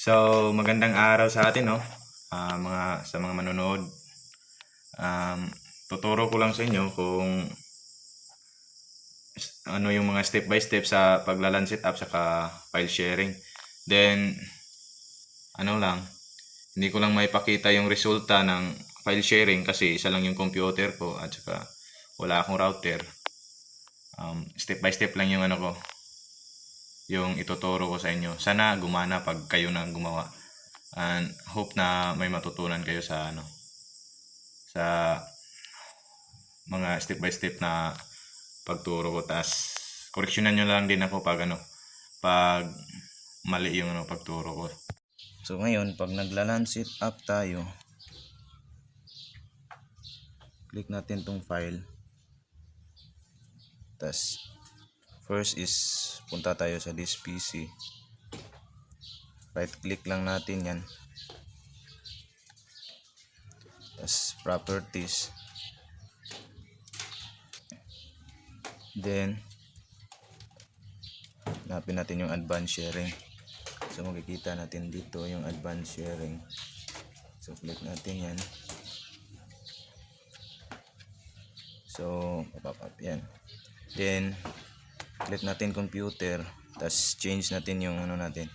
So, magandang araw sa atin, no? Sa mga manonood. Um, Tuturo ko lang sa inyo kung ano yung mga step by step sa paglalan setup saka file sharing. Then, ano lang, hindi ko lang maipakita yung resulta ng file sharing kasi isa lang yung computer ko at saka wala akong router. Step by step lang yung ano ko, yung ituturo ko sa inyo. Sana gumana pag kayo na gumawa. And hope na may matutunan kayo sa sa mga step by step na pagturo ko. Tas koreksyonan nyo lang din ako pag mali yung pagturo ko. So ngayon, pag naglalan sit up tayo, click natin tong file. Tas first is punta tayo sa this PC. Right click lang natin yan. Tas properties. Then hanapin natin yung advanced sharing. So makikita natin dito yung advanced sharing. So click natin yan. So pop up yan. Then click natin computer. Tas change natin yung natin.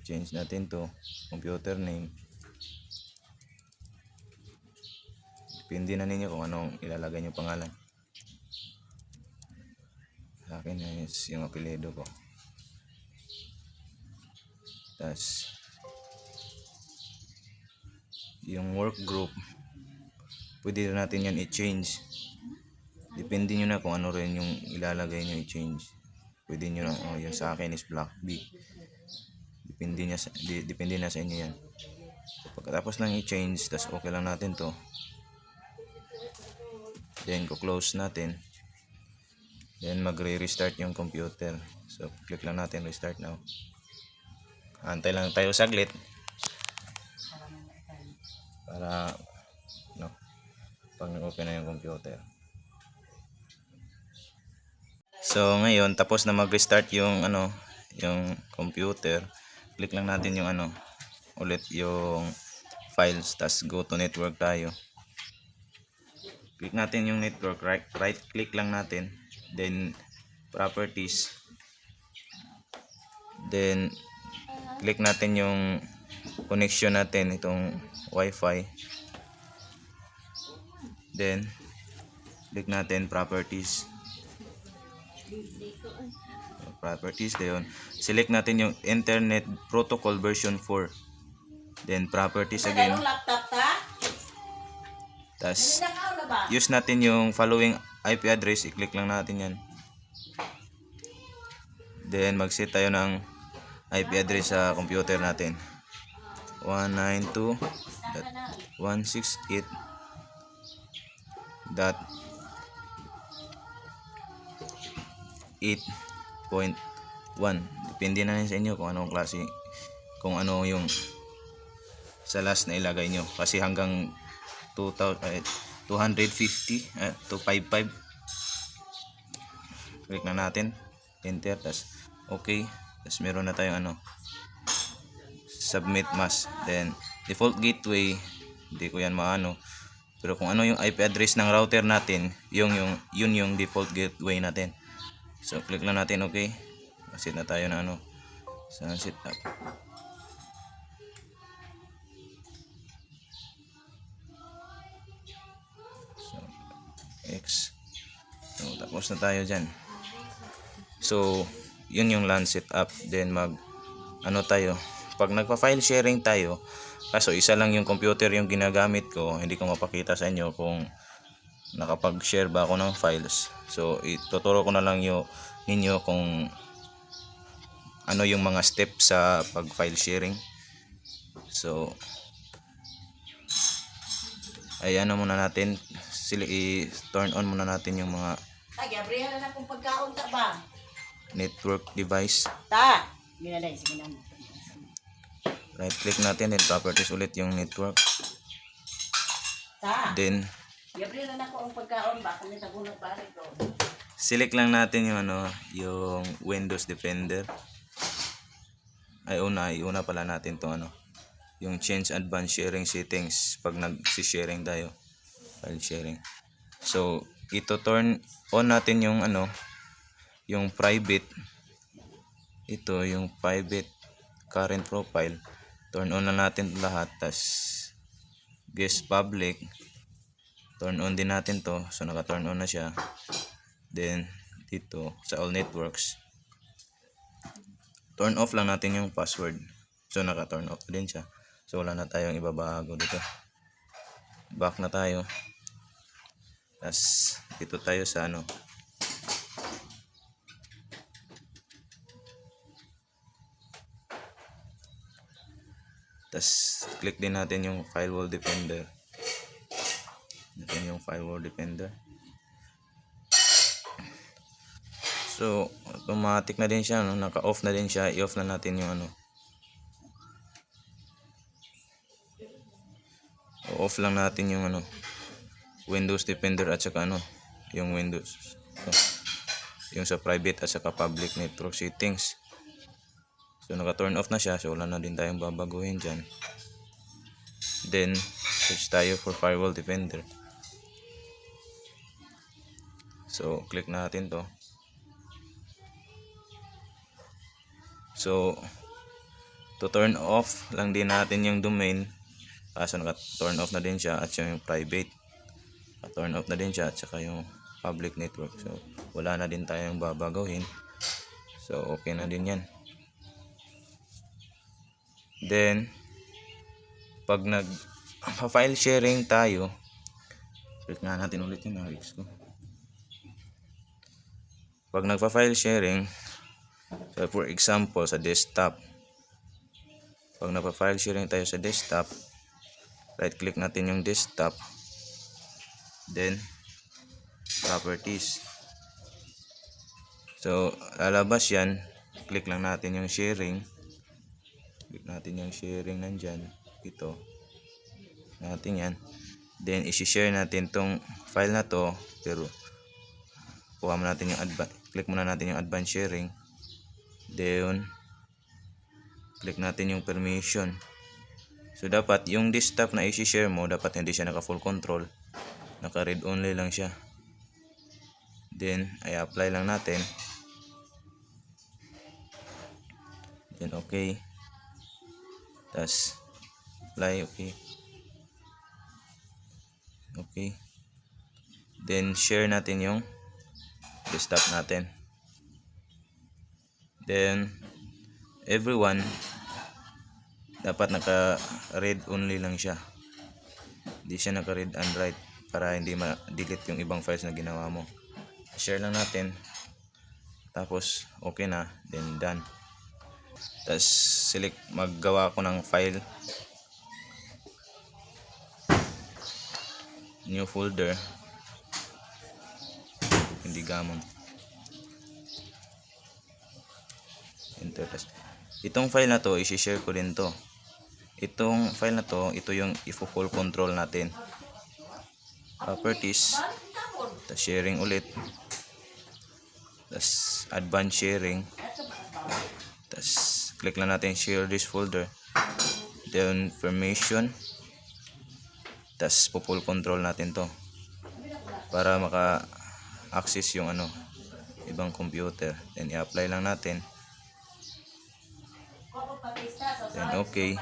Change natin to computer name. Depende na ninyo kung anong ilalagay nyo pangalan. Sa akin is yung apelyido ko. Tas yung work group, pwede natin yan i-change. Depende nyo na kung ano rin yung ilalagay nyo i-change. Pwede nyo na, yung sa akin is black B. Depende na sa inyo yan. So, pagkatapos lang i-change, tas okay lang natin to. Then close natin. Then magre-restart yung computer. So click lang natin restart now. Antay lang tayo saglit para pag nag-open na yung computer. So ngayon tapos na mag-restart yung yung computer. Click lang natin yung ulit yung files, tas go to network tayo. Click natin yung network, right click lang natin, then properties, then click natin yung connection natin, itong wifi, then click natin properties, then select natin yung internet protocol version 4, then properties again. Tas use natin yung following IP address, i-click lang natin yan. Then mag-set tayo ng IP address sa computer natin. 192.168.8.1. Depende na sa inyo kung anong klase, kung ano yung sa last na ilagay nyo. Kasi hanggang 250 to 55. Click na natin, enter, tas okay, tas meron na tayong submit mask. Then default gateway, hindi ko yan maano, pero kung ano yung IP address ng router natin, yun yung default gateway natin. So click lang natin okay. Set na tayo na sa setup. X. So, tapos na tayo dyan. So, yun yung LAN setup. Then tayo. Pag nagpa-file sharing tayo, kaso isa lang yung computer yung ginagamit ko, hindi ko mapakita sa inyo kung nakapag-share ba ako ng files. So, ituturo ko na lang ninyo kung ano yung mga step sa pag-file sharing. So, ay muna natin, i-turn on muna natin yung mga network device. Right click natin, then properties ulit yung network. Then select lang natin yung yung Windows Defender. iuna pala natin tong ano, yung change advanced sharing settings pag nag-sharing tayo, file sharing. So ito turn on natin yung ano, yung private, ito yung private current profile, turn on na natin lahat. Tas guest public, turn on din natin to, so naka turn on na siya. Then dito sa all networks, turn off lang natin yung password, so naka turn off din siya, so wala na tayong ibabago dito. Back na tayo. Tas dito tayo sa ano, tas click din natin yung firewall defender. Natin yung firewall defender. So automatic na din siya, no? Naka-off na din siya. I-off na natin yung ano, off lang natin yung ano, Windows Defender at saka ano, yung Windows, yung sa private at saka public network settings. So naka turn off na siya, so wala na din tayong babaguhin dyan. Then switch tayo for firewall defender. So click natin to. So to turn off lang din natin yung domain, kaso naka turn off na din siya, at yung private naka turn off na din siya, at saka yung public network. So wala na din tayong babaguhin, so okay na din yan. Then pag nag file sharing tayo, click nga natin ulit yung RX ko. Pag nagpa-file sharing, so for example sa desktop, pag nagpa-file sharing tayo sa desktop, right click natin yung desktop, then properties. So lalabas yan, click lang natin yung sharing, click natin yung sharing nandyan, ito natin yan. Then isi-share natin tong file na to, pero kuha mo natin yung click muna natin yung advanced sharing. Then click natin yung permission. So dapat yung desktop na isi-share mo, dapat hindi siya naka full control, naka read only lang siya. Then i-apply lang natin. Then okay. Tas apply, okay. Okay. Then share natin yung desktop natin. Then everyone, dapat naka read only lang siya, hindi siya naka read and write, para hindi ma-delete yung ibang files na ginawa mo. Share lang natin, tapos okay na, then done. Tapos select, maggawa ko ng file, new folder, hindi gamon, enter. Itong file na to, isi-share ko din to. Itong file na to, ito yung i-full control natin. Properties, tas sharing ulit, tas advanced sharing, tas click lang natin share this folder, then permission, tas full control natin to para maka-access yung ano, ibang computer. Then i-apply lang natin, then okay,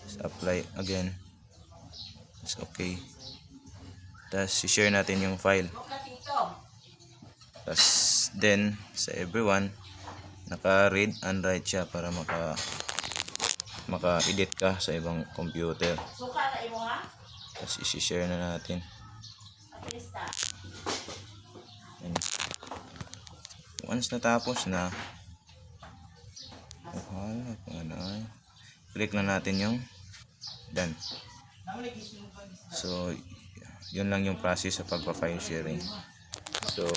tas apply again, tas okay, tas i-share natin yung file. Tas then sa everyone, naka read and write siya para maka-edit ka sa ibang computer. Tas i-share na natin. And once natapos na, click na natin yung done. So yun lang yung process sa pagpa-file sharing. So